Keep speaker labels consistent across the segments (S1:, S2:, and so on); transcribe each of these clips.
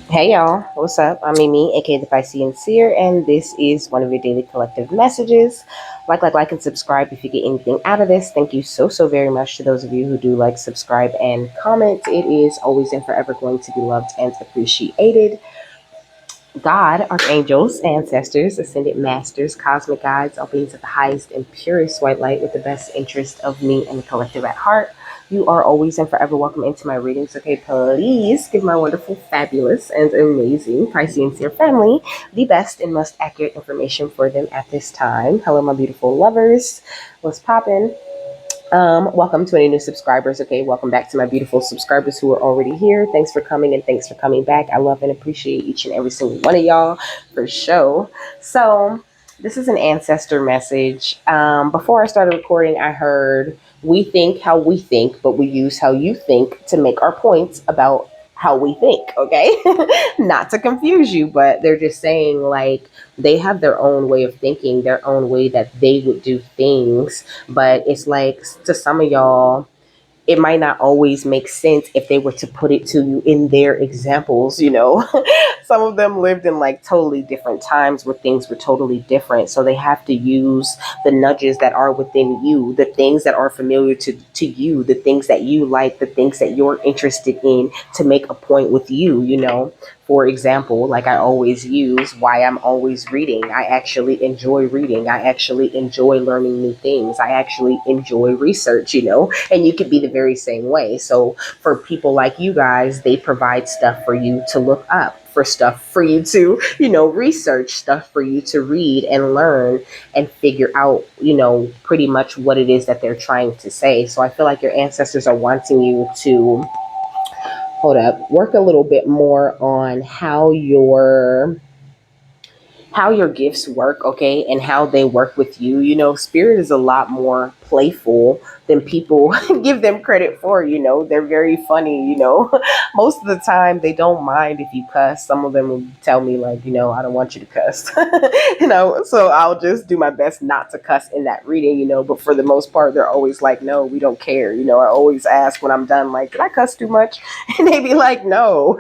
S1: Hey y'all, what's up? I'm Mimi, aka the Piscean Seer, and this is one of your daily collective messages. Like, and subscribe if you get anything out of this. Thank you so very much to those of you who do like, subscribe, and comment. It is always and forever going to be loved and appreciated. God, archangels, ancestors, ascended masters, cosmic guides, all beings of the highest and purest white light with the best interest of me and the collective at heart. You are always and forever welcome into my readings. Okay, please give my wonderful, fabulous, and amazing Piscean Seer family the best and most accurate information for them at this time. Hello, my beautiful lovers. What's poppin'? Welcome to any new subscribers. Okay, welcome back to my beautiful subscribers who are already here. Thanks for coming and thanks for coming back. I love and appreciate each and every single one of y'all for sure. So, this is an ancestor message. Before I started recording, I heard we think how we think, but we use how you think to make our points about how we think. Okay, not to confuse you, but they're just saying like they have their own way of thinking, their own way that they would do things, but it's like to some of y'all it might not always make sense if they were to put it to you in their examples, you know. Some of them lived in like totally different times where things were totally different. So they have to use the nudges that are within you, the things that are familiar to you, the things that you like, the things that you're interested in to make a point with you, you know. For example, like I always use why I'm always reading. I actually enjoy reading. I actually enjoy learning new things. I actually enjoy research, you know, and you could be the very same way. So for people like you guys, they provide stuff for you to look up, for stuff for you to, you know, research, stuff for you to read and learn and figure out, you know, pretty much what it is that they're trying to say. So I feel like your ancestors are wanting you to hold up, work a little bit more on how your gifts work, okay, and how they work with you. You know, spirit is a lot more playful than people give them credit for. You know, they're very funny, you know. Most of the time they don't mind if you cuss. Some of them will tell me like, you know, I don't want you to cuss. You know, so I'll just do my best not to cuss in that reading, you know, but for the most part they're always like, no, we don't care. You know, I always ask when I'm done, like, did I cuss too much? And they be like, no.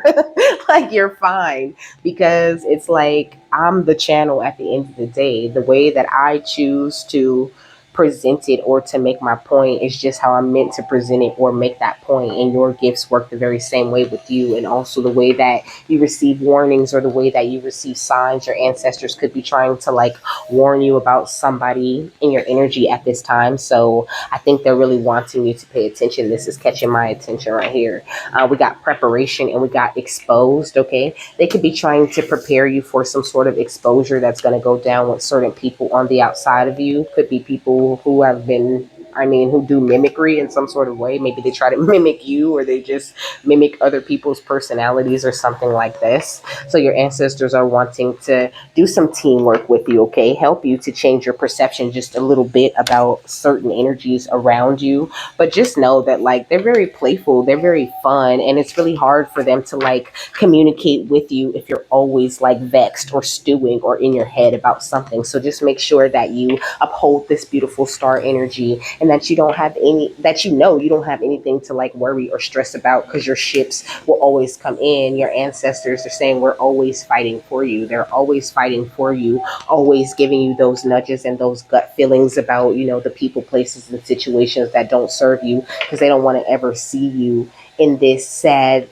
S1: Like, you're fine, because it's like I'm the channel at the end of the day. The way that I choose to present it or to make my point is just how I'm meant to present it or make that point. And your gifts work the very same way with you. And also the way that you receive warnings or the way that you receive signs, your ancestors could be trying to like warn you about somebody in your energy at this time. So I think they're really wanting you to pay attention. This is catching my attention right here. We got preparation and we got exposed. Okay, they could be trying to prepare you for some sort of exposure that's going to go down with certain people on the outside of you. Could be people who have been, I mean, who do mimicry in some sort of way. Maybe they try to mimic you or they just mimic other people's personalities or something like this. So your ancestors are wanting to do some teamwork with you, okay? Help you to change your perception just a little bit about certain energies around you. But just know that like they're very playful, they're very fun, and it's really hard for them to like communicate with you if you're always like vexed or stewing or in your head about something. So just make sure that you uphold this beautiful star energy and that you don't have any, that you know you don't have anything to like worry or stress about, because your ships will always come in. Your ancestors are saying we're always fighting for you. They're always fighting for you, always giving you those nudges and those gut feelings about, you know, the people, places, and situations that don't serve you, because they don't want to ever see you in this sad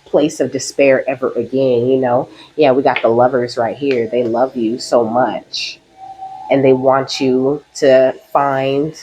S1: place of despair ever again, you know. Yeah, we got the lovers right here. They love you so much and they want you to find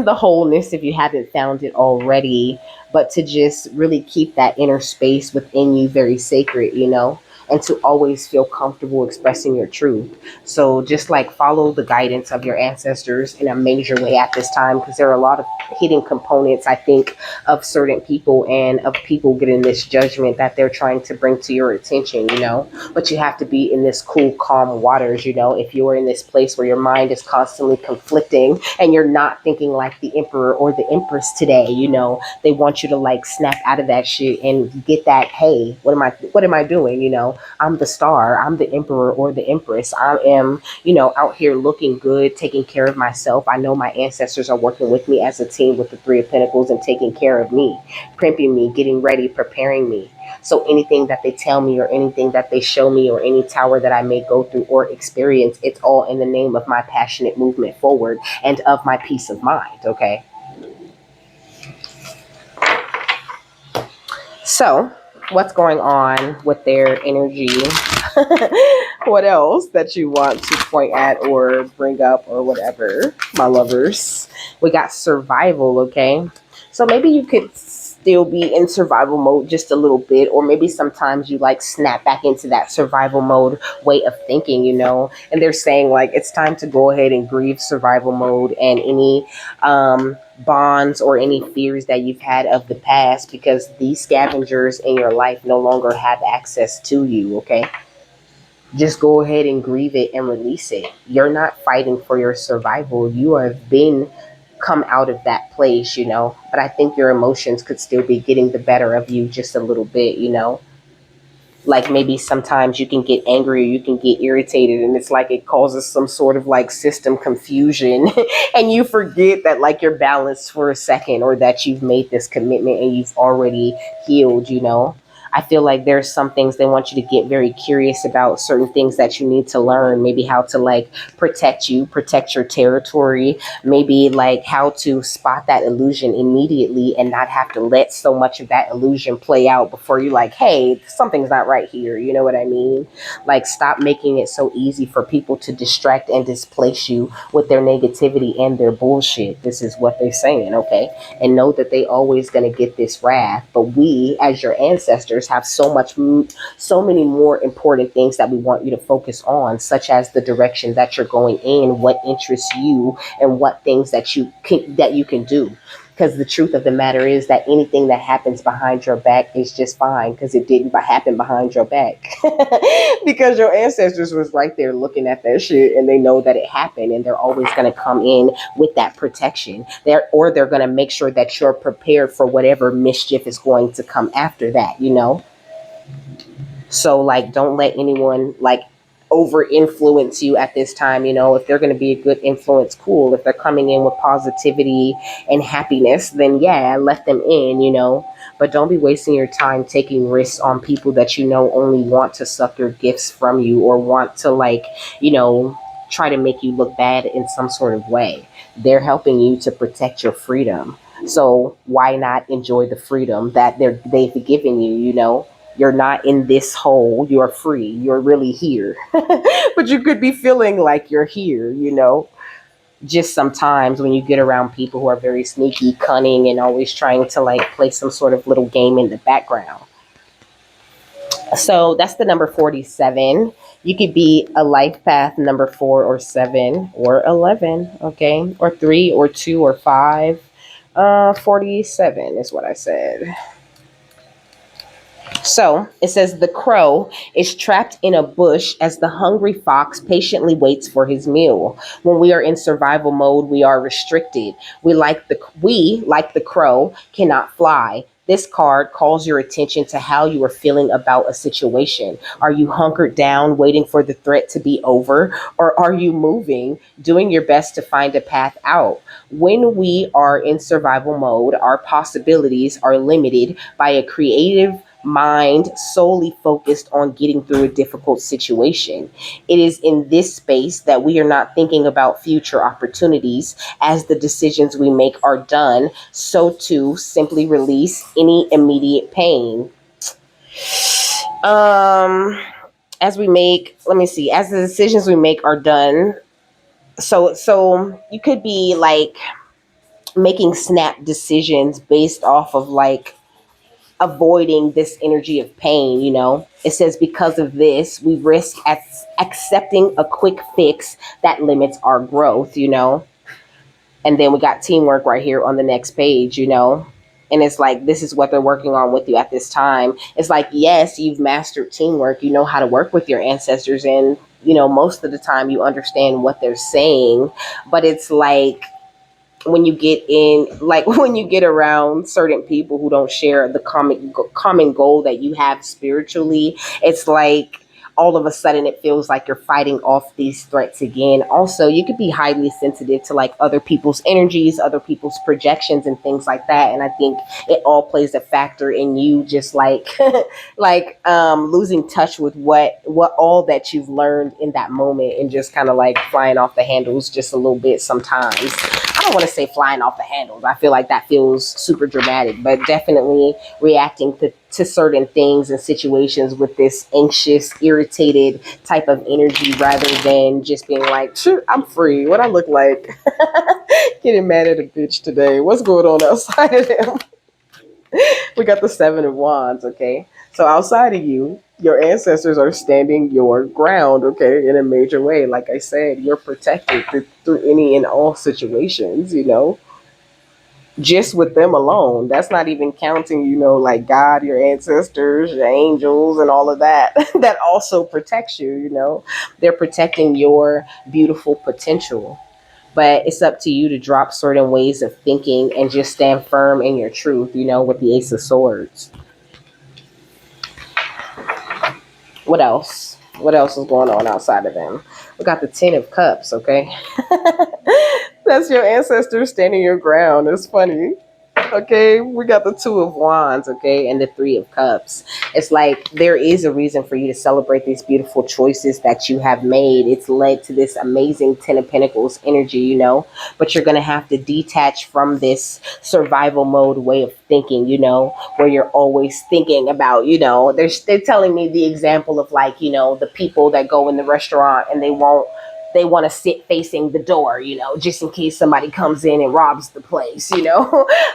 S1: the wholeness if you haven't found it already, but to just really keep that inner space within you very sacred, you know, and to always feel comfortable expressing your truth. So just like follow the guidance of your ancestors in a major way at this time, because there are a lot of hidden components, I think, of certain people and of people getting this judgment that they're trying to bring to your attention, you know. But you have to be in this cool, calm waters, you know. If you're in this place where your mind is constantly conflicting and you're not thinking like the emperor or the empress today, you know, they want you to like snap out of that shit and get that, hey, what am I doing, you know? I'm the star, I'm the emperor or the empress. I am, out here looking good, taking care of myself. I know my ancestors are working with me as a team with the Three of Pentacles and taking care of me, primping me, getting ready, preparing me. So anything that they tell me or anything that they show me or any tower that I may go through or experience, it's all in the name of my passionate movement forward and of my peace of mind, okay? So, what's going on with their energy? What else that you want to point at or bring up or whatever, my lovers? We got survival, okay? So maybe you could still be in survival mode just a little bit, or maybe sometimes you like snap back into that survival mode way of thinking, and they're saying like it's time to go ahead and grieve survival mode and any bonds or any fears that you've had of the past, because these scavengers in your life no longer have access to you, okay? Just go ahead and grieve it and release it. You're not fighting for your survival. You have been come out of that place, but I think your emotions could still be getting the better of you just a little bit. Like maybe sometimes you can get angry or you can get irritated, and it's like it causes some sort of like system confusion and you forget that like you're balanced for a second, or that you've made this commitment and you've already healed. I feel like there's some things they want you to get very curious about, certain things that you need to learn, maybe how to like protect your territory, maybe like how to spot that illusion immediately and not have to let so much of that illusion play out before you're like, hey, something's not right here. You know what I mean? Like, stop making it so easy for people to distract and displace you with their negativity and their bullshit. This is what they're saying, okay? And know that they always going to get this wrath. But we, as your ancestors, have so many more important things that we want you to focus on, such as the direction that you're going in, what interests you, and what things that you can do. Because the truth of the matter is that anything that happens behind your back is just fine, because it didn't happen behind your back. Because your ancestors was right there looking at that shit, and they know that it happened, and they're always going to come in with that protection. They're going to make sure that you're prepared for whatever mischief is going to come after that. So like, don't let anyone like over influence you at this time. If they're going to be a good influence, cool. If they're coming in with positivity and happiness, then yeah, let them in. But don't be wasting your time taking risks on people that only want to suck your gifts from you, or want to like, try to make you look bad in some sort of way. They're helping you to protect your freedom. So why not enjoy the freedom that they've given you? You're not in this hole. You're free. You're really here. But you could be feeling like you're here. Just sometimes when you get around people who are very sneaky, cunning, and always trying to like play some sort of little game in the background. So that's the number 47. You could be a life path number 4 or 7 or 11, okay? Or 3 or 2 or 5. 47 is what I said. So it says the crow is trapped in a bush as the hungry fox patiently waits for his meal. When we are in survival mode, we are restricted. We like the crow cannot fly. This card calls your attention to how you are feeling about a situation. Are you hunkered down, waiting for the threat to be over, or are you moving, doing your best to find a path out? When we are in survival mode, our possibilities are limited by a creative mind solely focused on getting through a difficult situation. It is in this space that we are not thinking about future opportunities. As the decisions we make are done, so too simply release any immediate pain. As we make, let me see, as the decisions we make are done, so you could be like making snap decisions based off of like avoiding this energy of pain. It says because of this, we risk accepting a quick fix that limits our growth. And then we got teamwork right here on the next page. And it's like, this is what they're working on with you at this time. It's like, yes, you've mastered teamwork. You know how to work with your ancestors. And most of the time you understand what they're saying. But it's like, when you get in, like when you get around certain people who don't share the common goal that you have spiritually, it's like all of a sudden it feels like you're fighting off these threats again. Also, you could be highly sensitive to like other people's energies, other people's projections and things like that, and I think it all plays a factor in you just like losing touch with what all that you've learned in that moment, and just kind of like flying off the handles just a little bit sometimes. I don't want to say flying off the handles. I feel like that feels super dramatic, but definitely reacting to certain things and situations with this anxious, irritated type of energy rather than just being like, sure, I'm free. What I look like? Getting mad at a bitch today. What's going on outside of them? We got the Seven of Wands, okay? So outside of you, your ancestors are standing your ground, okay, in a major way. Like I said, you're protected through any and all situations, just with them alone. That's not even counting, like God, your ancestors, your angels, and all of that. That also protects you, They're protecting your beautiful potential. But it's up to you to drop certain ways of thinking and just stand firm in your truth, with the Ace of Swords. What else? What else is going on outside of them? We got the Ten of Cups, okay? That's your ancestors standing your ground. It's funny. Okay, we got the Two of Wands, okay, and the Three of Cups. It's like there is a reason for you to celebrate these beautiful choices that you have made. It's led to this amazing Ten of Pentacles energy, but you're going to have to detach from this survival mode way of thinking, where you're always thinking about, they're telling me the example of like, the people that go in the restaurant and they want to sit facing the door, just in case somebody comes in and robs the place,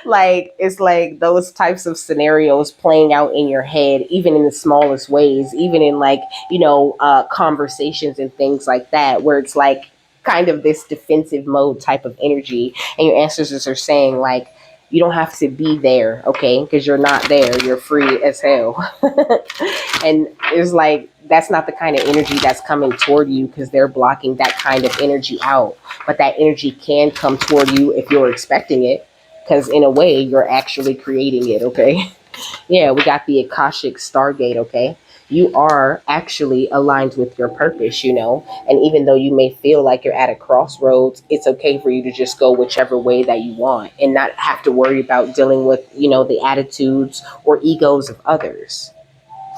S1: like it's like those types of scenarios playing out in your head, even in the smallest ways, even in like, conversations and things like that, where it's like kind of this defensive mode type of energy. And your ancestors are saying, like, you don't have to be there, okay? Because you're not there. You're free as hell. And it's like, that's not the kind of energy that's coming toward you because they're blocking that kind of energy out. But that energy can come toward you if you're expecting it. Because in a way, you're actually creating it, okay? Yeah, we got the Akashic Stargate, okay? You are actually aligned with your purpose, And even though you may feel like you're at a crossroads, it's okay for you to just go whichever way that you want and not have to worry about dealing with, the attitudes or egos of others.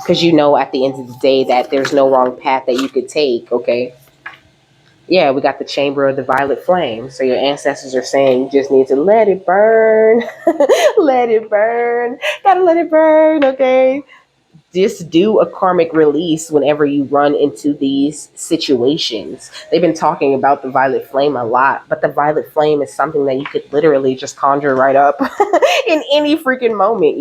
S1: Because at the end of the day that there's no wrong path that you could take, okay? Yeah, we got the Chamber of the Violet Flame. So your ancestors are saying you just need to let it burn. Let it burn. Gotta let it burn, okay? Just do a karmic release whenever you run into these situations. They've been talking about the violet flame a lot, but the violet flame is something that you could literally just conjure right up in any freaking moment,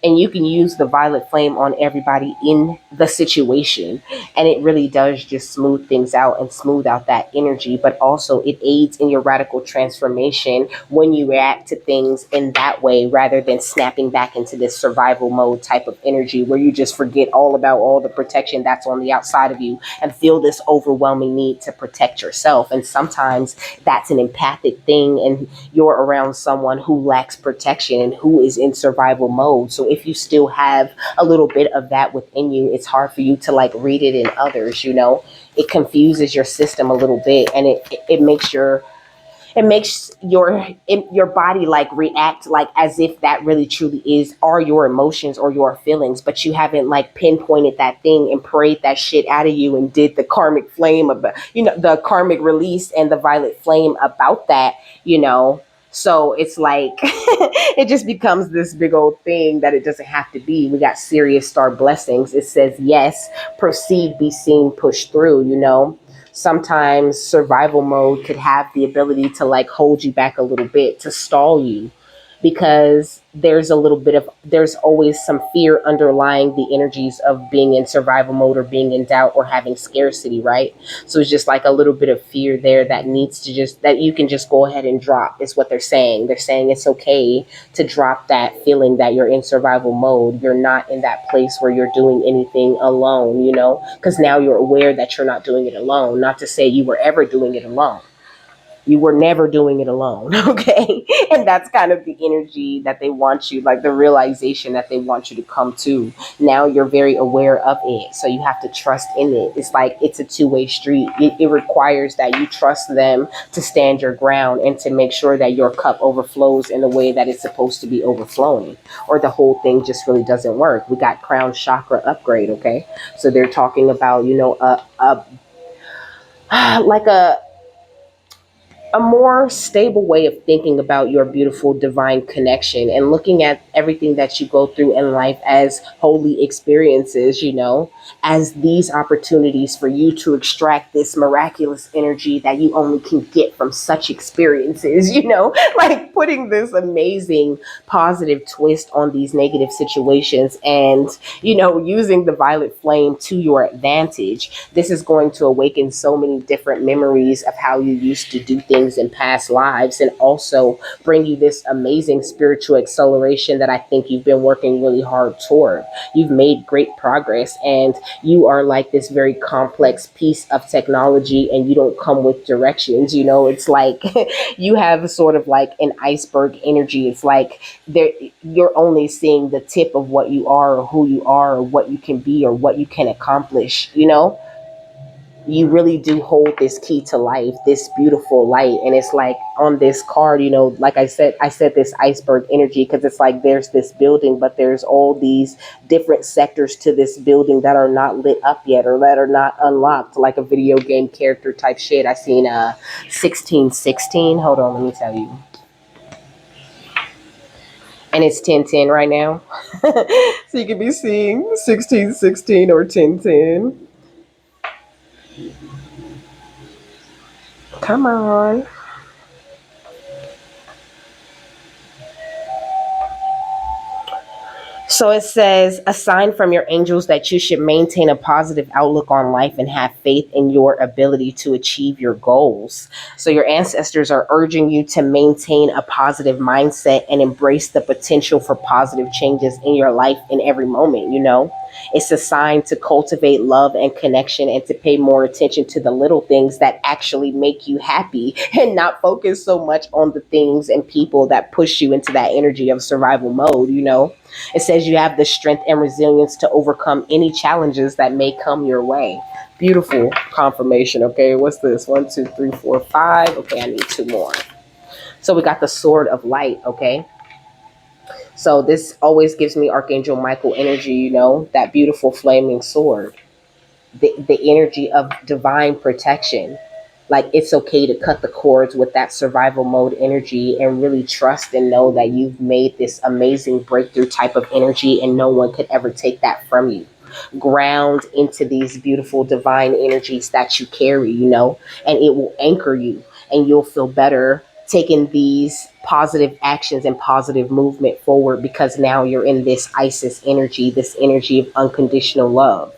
S1: And you can use the violet flame on everybody in the situation. And it really does just smooth things out and smooth out that energy. But also, it aids in your radical transformation when you react to things in that way rather than snapping back into this survival mode type of energy where you just forget all about all the protection that's on the outside of you and feel this overwhelming need to protect yourself. And sometimes that's an empathic thing, and you're around someone who lacks protection and who is in survival mode. So if you still have a little bit of that within you, it's hard for you to like read it in others, It confuses your system a little bit, and it makes your body like react like as if that really truly are your emotions or your feelings, but you haven't like pinpointed that thing and prayed that shit out of you and did the karmic flame about, the karmic release and the violet flame about that, so it's like it just becomes this big old thing that it doesn't have to be. We got Sirius star blessings. It says yes, proceed, be seen, push through, Sometimes survival mode could have the ability to like hold you back a little bit, to stall you, because there's always some fear underlying the energies of being in survival mode or being in doubt or having scarcity, right? So it's just like a little bit of fear there that needs to just, that you can just go ahead and drop, is what they're saying. They're saying it's okay to drop that feeling that you're in survival mode. You're not in that place where you're doing anything alone, because now you're aware that you're not doing it alone. Not to say you were ever doing it alone, You were never doing it alone. Okay. And that's kind of the energy that they want you, like the realization that they want you to come to. Now you're very aware of it. So you have to trust in it. It's like it's a two-way street. It requires that you trust them to stand your ground and to make sure that your cup overflows in the way that it's supposed to be overflowing, or the whole thing just really doesn't work. We got crown chakra upgrade. Okay. So they're talking about, like a more stable way of thinking about your beautiful divine connection and looking at everything that you go through in life as holy experiences, as these opportunities for you to extract this miraculous energy that you only can get from such experiences, like putting this amazing positive twist on these negative situations and, using the violet flame to your advantage. This is going to awaken so many different memories of how you used to do things in past lives, and also bring you this amazing spiritual acceleration that I think you've been working really hard toward. You've made great progress, and you are like this very complex piece of technology, and you don't come with directions. It's like you have sort of like an iceberg energy. It's like there you're only seeing the tip of what you are, or who you are, or what you can be, or what you can accomplish. You really do hold this key to life, this beautiful light. And it's like on this card, like I said this iceberg energy, because it's like there's this building, but there's all these different sectors to this building that are not lit up yet, or that are not unlocked, like a video game character type shit. I seen 1616. Hold on, let me tell you. And it's 1010 right now. So you could be seeing 1616 or 1010. Come on. So it says, a sign from your angels that you should maintain a positive outlook on life and have faith in your ability to achieve your goals. So your ancestors are urging you to maintain a positive mindset and embrace the potential for positive changes in your life in every moment. It's a sign to cultivate love and connection, and to pay more attention to the little things that actually make you happy, and not focus so much on the things and people that push you into that energy of survival mode. It says you have the strength and resilience to overcome any challenges that may come your way. Beautiful confirmation. Okay, what's this? 1, 2, 3, 4, 5. Okay, I need two more. So we got the sword of light. Okay. So this always gives me Archangel Michael energy, that beautiful flaming sword, the energy of divine protection. Like, it's okay to cut the cords with that survival mode energy and really trust and know that you've made this amazing breakthrough type of energy, and no one could ever take that from you. Ground into these beautiful divine energies that you carry, and it will anchor you, and you'll feel better taking these positive actions and positive movement forward, because now you're in this Isis energy, this energy of unconditional love.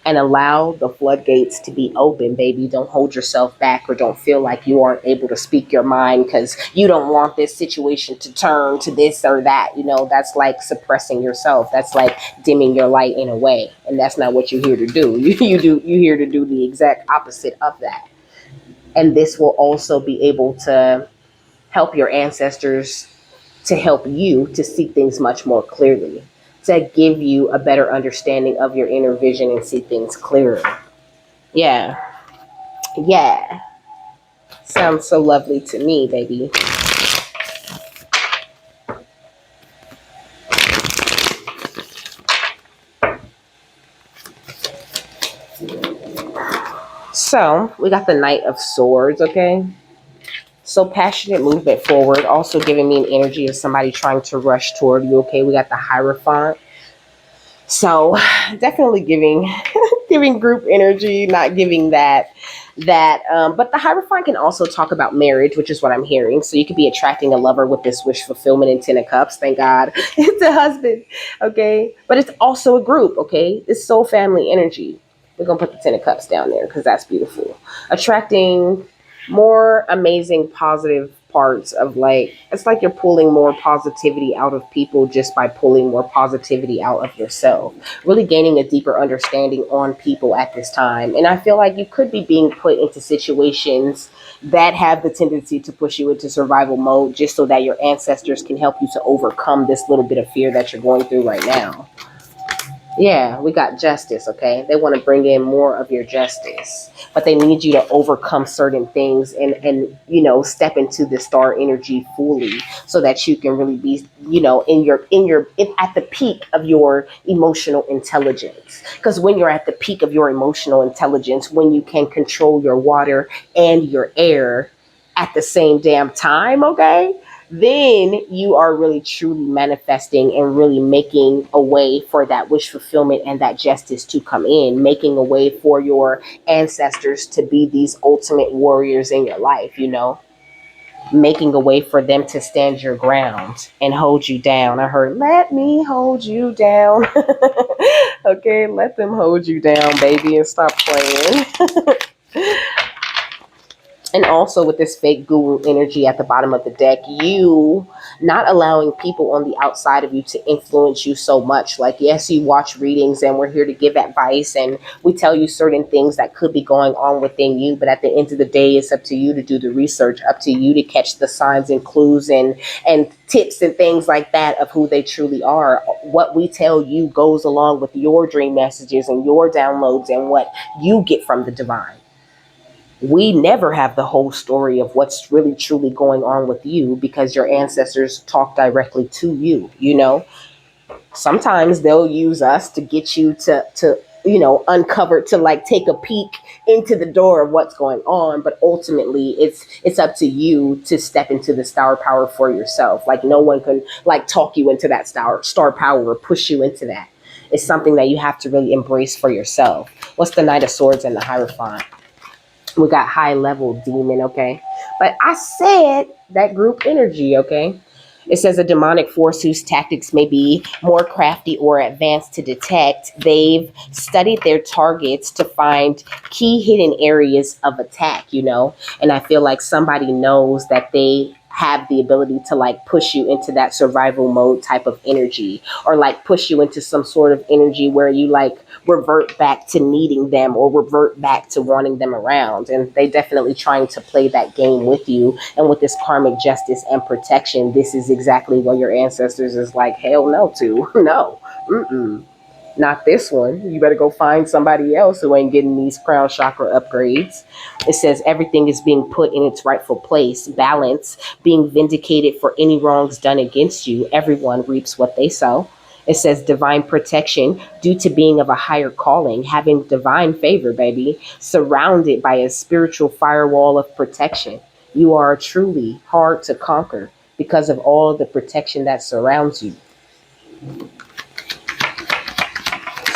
S1: And allow the floodgates to be open, baby. Don't hold yourself back, or don't feel like you aren't able to speak your mind because you don't want this situation to turn to this or that. That's like suppressing yourself. That's like dimming your light in a way. And that's not what you're here to do. You're here to do the exact opposite of that. And this will also be able to help your ancestors to help you to see things much more clearly, to give you a better understanding of your inner vision and see things clearer. Yeah. Yeah. Sounds so lovely to me, baby. So we got the Knight of Swords, okay? So passionate movement forward, also giving me an energy of somebody trying to rush toward you, okay? We got the Hierophant. So definitely giving giving group energy, not giving that but the Hierophant can also talk about marriage, which is what I'm hearing. So you could be attracting a lover with this wish fulfillment in 10 of Cups. Thank God. It's a husband. Okay. But it's also a group. Okay. It's soul family energy. We're gonna put the 10 of Cups down there because that's beautiful. Attracting more amazing positive parts of like it's like you're pulling more positivity out of people just by pulling more positivity out of yourself, really gaining a deeper understanding on people at this time. And I feel like you could be being put into situations that have the tendency to push you into survival mode just so that your ancestors can help you to overcome this little bit of fear that you're going through right now. Yeah, we got justice, okay? They want to bring in more of your justice, but they need you to overcome certain things and step into the star energy fully so that you can really be, at the peak of your emotional intelligence. Because when you're at the peak of your emotional intelligence, when you can control your water and your air at the same damn time, okay? Then you are really truly manifesting and really making a way for that wish fulfillment and that justice to come in, making a way for your ancestors to be these ultimate warriors in your life, making a way for them to stand your ground and hold you down. I heard, let me hold you down. Okay, let them hold you down, baby, and stop playing. And also with this fake guru energy at the bottom of the deck, you not allowing people on the outside of you to influence you so much. Like, yes, you watch readings and we're here to give advice and we tell you certain things that could be going on within you, but at the end of the day, it's up to you to do the research, up to you to catch the signs and clues and tips and things like that of who they truly are. What we tell you goes along with your dream messages and your downloads and what you get from the divine. We never have the whole story of what's really truly going on with you because your ancestors talk directly to you. Sometimes they'll use us to get you to uncover, to like take a peek into the door of what's going on, but ultimately it's up to you to step into the star power for yourself. Like, no one can like talk you into that star power or push you into that. It's something that you have to really embrace for yourself. What's the Knight of Swords and the Hierophant? We got high level demon, okay? But I said that group energy, okay? It says a demonic force whose tactics may be more crafty or advanced to detect. They've studied their targets to find key hidden areas of attack. And I feel like somebody knows that they have the ability to like push you into that survival mode type of energy, or like push you into some sort of energy where you like revert back to needing them or revert back to wanting them around. And they definitely trying to play that game with you. And with this karmic justice and protection, this is exactly what your ancestors is like, hell no to. No. Mm-mm. Not this one. You better go find somebody else who ain't getting these crown chakra upgrades. It says everything is being put in its rightful place, balance, being vindicated for any wrongs done against you. Everyone reaps what they sow. It says divine protection due to being of a higher calling, having divine favor, baby, surrounded by a spiritual firewall of protection. You are truly hard to conquer because of all the protection that surrounds you.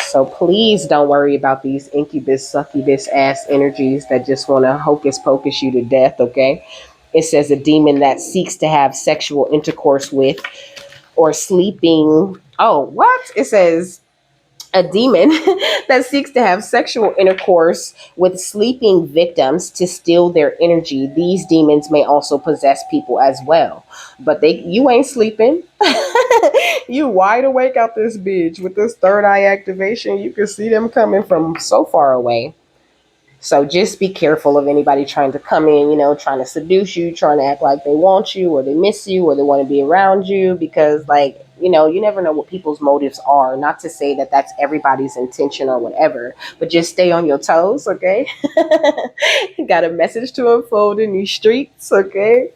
S1: So please don't worry about these incubus, succubus ass energies that just want to hocus pocus you to death, okay? It says a demon that seeks to have sexual intercourse with or sleeping. Oh, what? It says a demon that seeks to have sexual intercourse with sleeping victims to steal their energy. These demons may also possess people as well. But you ain't sleeping. You wide awake out this bitch with this third eye activation. You can see them coming from so far away. So just be careful of anybody trying to come in, trying to seduce you, trying to act like they want you or they miss you or they want to be around you, because like, you never know what people's motives are. Not to say that that's everybody's intention or whatever, but just stay on your toes, okay? You got a message to unfold in these streets, okay?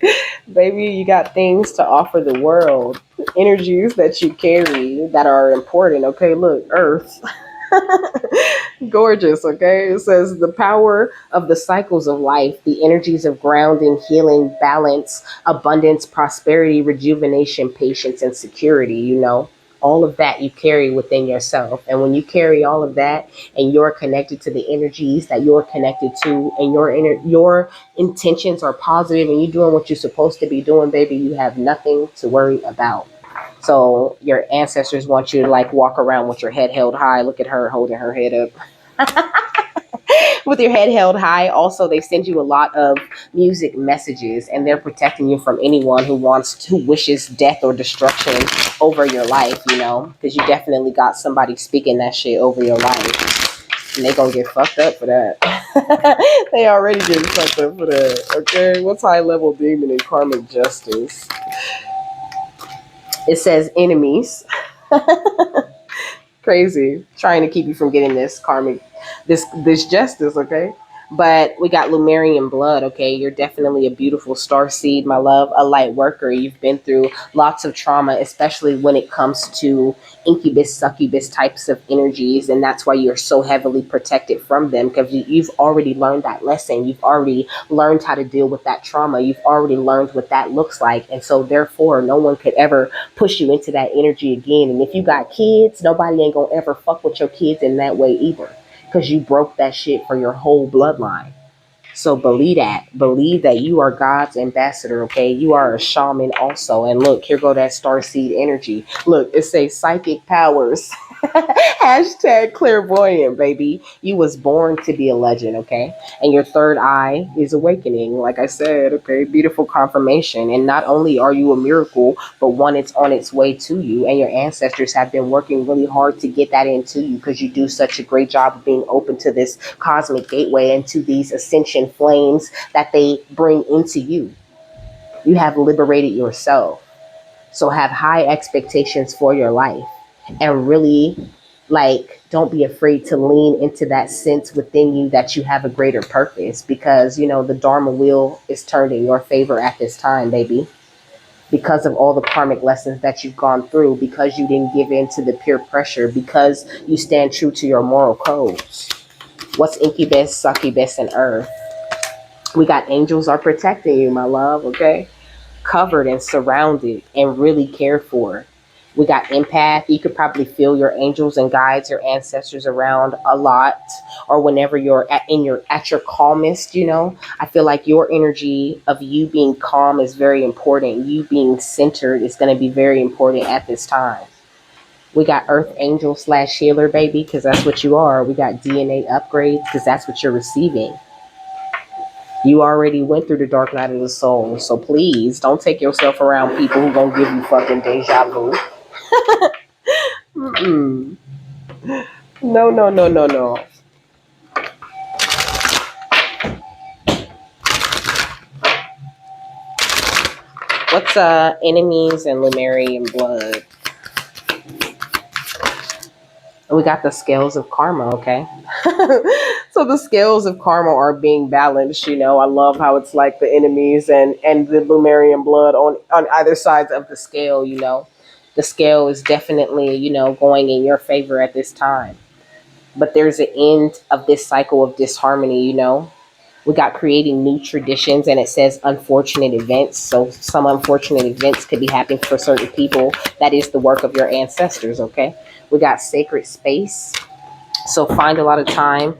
S1: Baby, you got things to offer the world, energies that you carry that are important, okay? Look, Earth. Gorgeous, okay? It says the power of the cycles of life, the energies of grounding, healing, balance, abundance, prosperity, rejuvenation, patience, and security. All of that you carry within yourself. And when you carry all of that and you're connected to the energies that you're connected to, and your intentions are positive and you're doing what you're supposed to be doing, baby, you have nothing to worry about. So your ancestors want you to like walk around with your head held high. Look at her holding her head up. With your head held high. Also, they send you a lot of music messages, and they're protecting you from anyone who wishes death or destruction over your life, because you definitely got somebody speaking that shit over your life, and they gonna get fucked up for that. They already getting fucked up for that. Okay, what's high level demon and karmic justice? It says enemies. Crazy, trying to keep you from getting this karmic, this justice. Okay, but we got Lumerian blood. Okay, you're definitely a beautiful star seed, my love, a light worker. You've been through lots of trauma, especially when it comes to incubus succubus types of energies, and that's why you're so heavily protected from them, because you've already learned that lesson. You've already learned how to deal with that trauma. You've already learned what that looks like, and so therefore no one could ever push you into that energy again. And if you got kids, nobody ain't gonna ever fuck with your kids in that way either, because you broke that shit for your whole bloodline. So believe that. Believe that you are God's ambassador, okay? You are a shaman also. And look, here go that starseed energy. Look, it says psychic powers. Hashtag clairvoyant, baby. You was born to be a legend, okay? And your third eye is awakening, like I said, okay? Beautiful confirmation. And not only are you a miracle, but one it's on its way to you. And your ancestors have been working really hard to get that into you, because you do such a great job of being open to this cosmic gateway and to these ascension flames that they bring into you. You have liberated yourself. So have high expectations for your life, and really, like, don't be afraid to lean into that sense within you that you have a greater purpose, because the Dharma wheel is turned in your favor at this time, baby, because of all the karmic lessons that you've gone through, because you didn't give in to the peer pressure, because you stand true to your moral codes. What's incubus, succubus, and earth? We got angels are protecting you, my love, okay? Covered and surrounded and really cared for. We got empath. You could probably feel your angels and guides, your ancestors around a lot, or whenever you're at your calmest. I feel like your energy of you being calm is very important. You being centered is going to be very important at this time. We got earth angel slash healer, baby, because that's what you are. We got DNA upgrades, because that's what you're receiving. You already went through the dark night of the soul, so please don't take yourself around people who gonna give you fucking deja vu. Mm-mm. No, no, no, no, no. What's enemies and Lemurian blood? We got the scales of karma, okay? So the scales of karma are being balanced. I love how it's like the enemies and the Lemurian blood on either sides of the scale. The scale is definitely going in your favor at this time. But there's an end of this cycle of disharmony. We got creating new traditions, and it says unfortunate events. So some unfortunate events could be happening for certain people. That is the work of your ancestors, okay? We got sacred space. So find a lot of time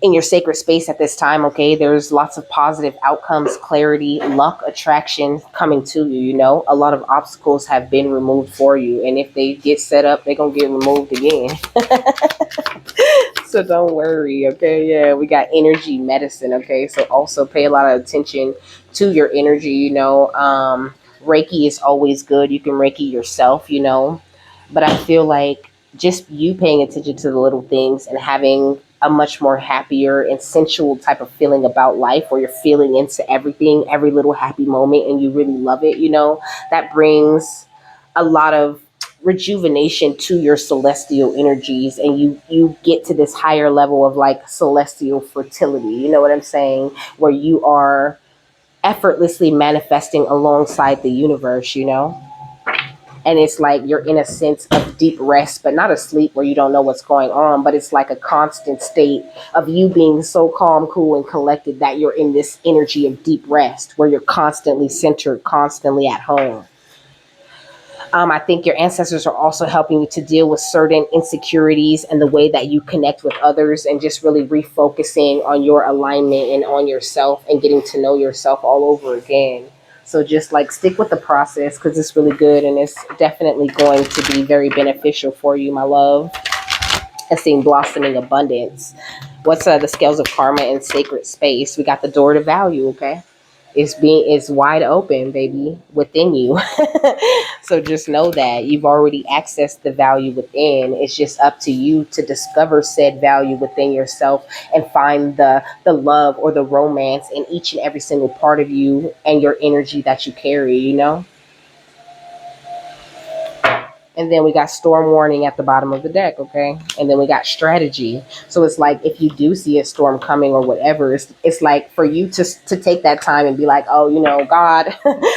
S1: in your sacred space at this time, okay? There's lots of positive outcomes, clarity, luck, attraction coming to you. A lot of obstacles have been removed for you, and if they get set up, they're gonna get removed again. So don't worry, okay? Yeah, we got energy medicine, okay? So also pay a lot of attention to your energy. Reiki is always good. You can Reiki yourself. But I feel like just you paying attention to the little things and having a much more happier and sensual type of feeling about life, where you're feeling into everything, every little happy moment, and you really love it. That brings a lot of rejuvenation to your celestial energies, and you get to this higher level of like celestial fertility. You know what I'm saying? Where you are effortlessly manifesting alongside the universe. And it's like you're in a sense of deep rest, but not a sleep where you don't know what's going on, but it's like a constant state of you being so calm, cool, and collected that you're in this energy of deep rest where you're constantly centered, constantly at home. I think your ancestors are also helping you to deal with certain insecurities and the way that you connect with others, and just really refocusing on your alignment and on yourself and getting to know yourself all over again. So just like stick with the process, because it's really good and it's definitely going to be very beneficial for you, my love. and seeing blossoming abundance. What's the scales of karma and sacred space? We got the door to value. Okay, it's wide open, baby, within you. So just know that you've already accessed the value within. It's just up to you to discover said value within yourself and find the love or the romance in each and every single part of you and your energy that you carry. And then we got storm warning at the bottom of the deck, okay? And then we got strategy. So it's like if you do see a storm coming or whatever, it's like for you to take that time and be like, oh, God,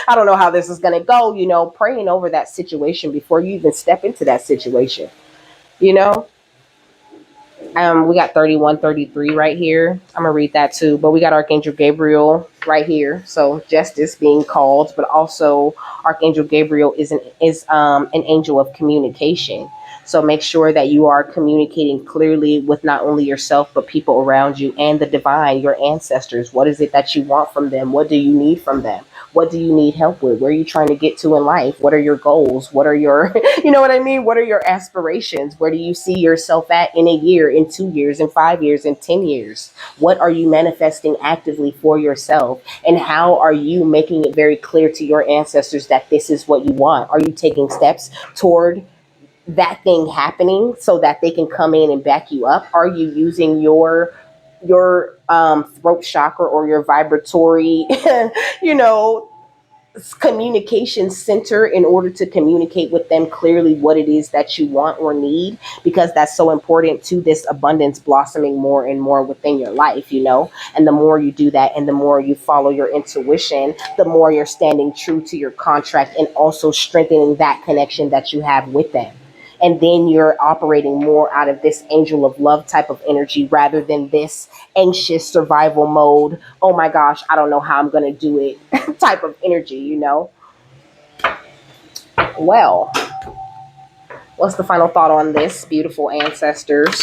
S1: I don't know how this is gonna go, praying over that situation before you even step into that situation, you know? We got 31, 33 right here. I'm gonna read that too. But we got Archangel Gabriel right here. So justice being called, but also Archangel Gabriel is an angel of communication. So make sure that you are communicating clearly with not only yourself but people around you and the divine, your ancestors. What is it that you want from them? What do you need from them? What do you need help with? Where are you trying to get to in life? What are your goals? What are your, you know what I mean? What are your aspirations? Where do you see yourself at in a year, in 2 years, in 5 years, in 10 years? What are you manifesting actively for yourself? And how are you making it very clear to your ancestors that this is what you want? Are you taking steps toward that thing happening so that they can come in and back you up? Are you using your throat chakra or your vibratory, you know, communication center in order to communicate with them clearly what it is that you want or need, because that's so important to this abundance blossoming more and more within your life. And the more you do that and the more you follow your intuition, the more you're standing true to your contract and also strengthening that connection that you have with them. And then you're operating more out of this angel of love type of energy rather than this anxious survival mode. Oh my gosh, I don't know how I'm going to do it type of energy. Well, what's the final thought on this, beautiful ancestors?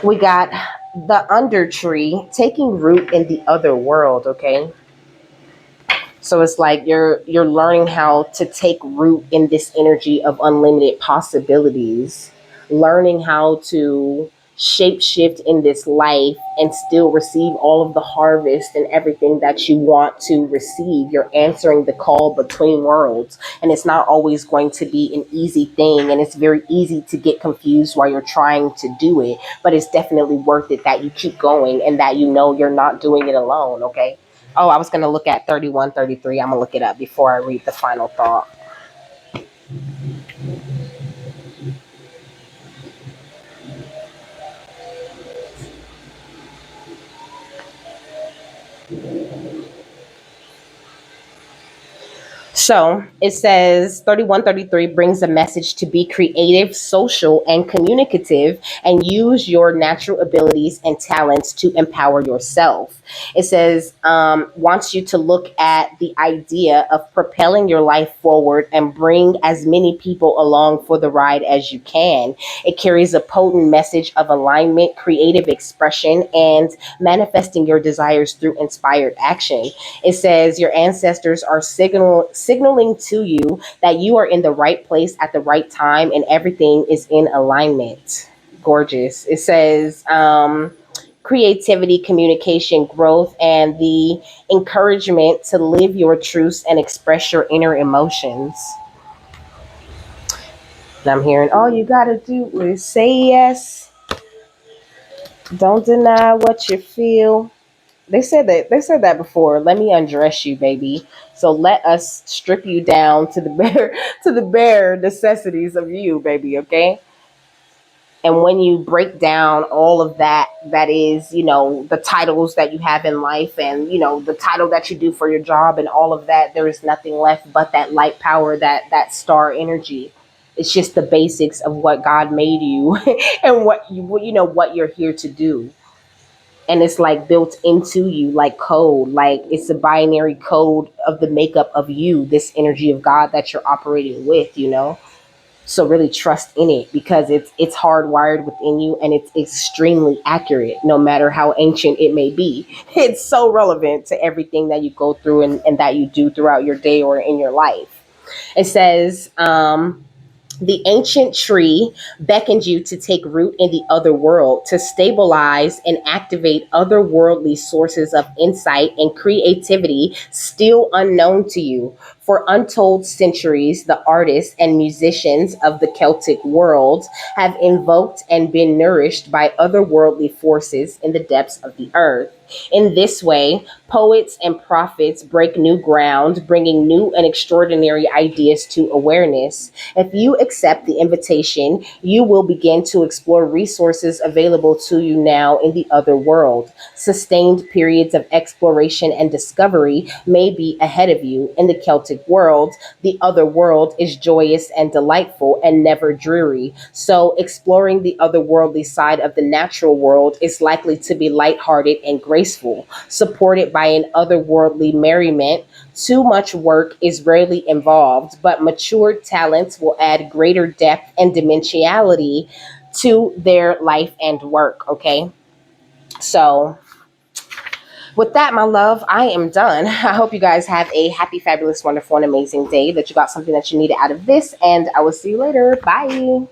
S1: We got the under tree taking root in the other world, okay? So it's like you're learning how to take root in this energy of unlimited possibilities, learning how to shape shift in this life and still receive all of the harvest and everything that you want to receive. You're answering the call between worlds, and it's not always going to be an easy thing, and it's very easy to get confused while you're trying to do it, but it's definitely worth it that you keep going and that you're not doing it alone, okay? Oh, I was going to look at 31, 33. I'm going to look it up before I read the final thought. So it says 3133 brings a message to be creative, social, and communicative and use your natural abilities and talents to empower yourself. It says, wants you to look at the idea of propelling your life forward and bring as many people along for the ride as you can. It carries a potent message of alignment, creative expression, and manifesting your desires through inspired action. It says your ancestors are signaling to you that you are in the right place at the right time and everything is in alignment. Gorgeous. It says creativity, communication, growth, and the encouragement to live your truths and express your inner emotions. And I'm hearing all you gotta do is say yes. Don't deny what you feel. They said that before. Let me undress you, baby. So let us strip you down to the bare to the bare necessities of you, baby, okay? And when you break down all of that is, the titles that you have in life and, the title that you do for your job and all of that, there is nothing left but that light power, that star energy. It's just the basics of what God made you and what you're here to do, and it's like built into you like code, like it's a binary code of the makeup of you, this energy of God that you're operating with. So really trust in it, because it's hardwired within you, and it's extremely accurate no matter how ancient it may be. It's so relevant to everything that you go through, and that you do throughout your day or in your life. It says, the ancient tree beckons you to take root in the other world, to stabilize and activate otherworldly sources of insight and creativity still unknown to you. For untold centuries, the artists and musicians of the Celtic world have invoked and been nourished by otherworldly forces in the depths of the earth. In this way, poets and prophets break new ground, bringing new and extraordinary ideas to awareness. If you accept the invitation, you will begin to explore resources available to you now in the other world. Sustained periods of exploration and discovery may be ahead of you. In the Celtic world, the other world is joyous and delightful and never dreary. So, exploring the otherworldly side of the natural world is likely to be lighthearted and graceful, supported by an otherworldly merriment. Too much work is rarely involved, but matured talents will add greater depth and dimensionality to their life and work. Okay. So, with that, my love, I am done. I hope you guys have a happy, fabulous, wonderful, and amazing day, that you got something that you needed out of this, and I will see you later. Bye.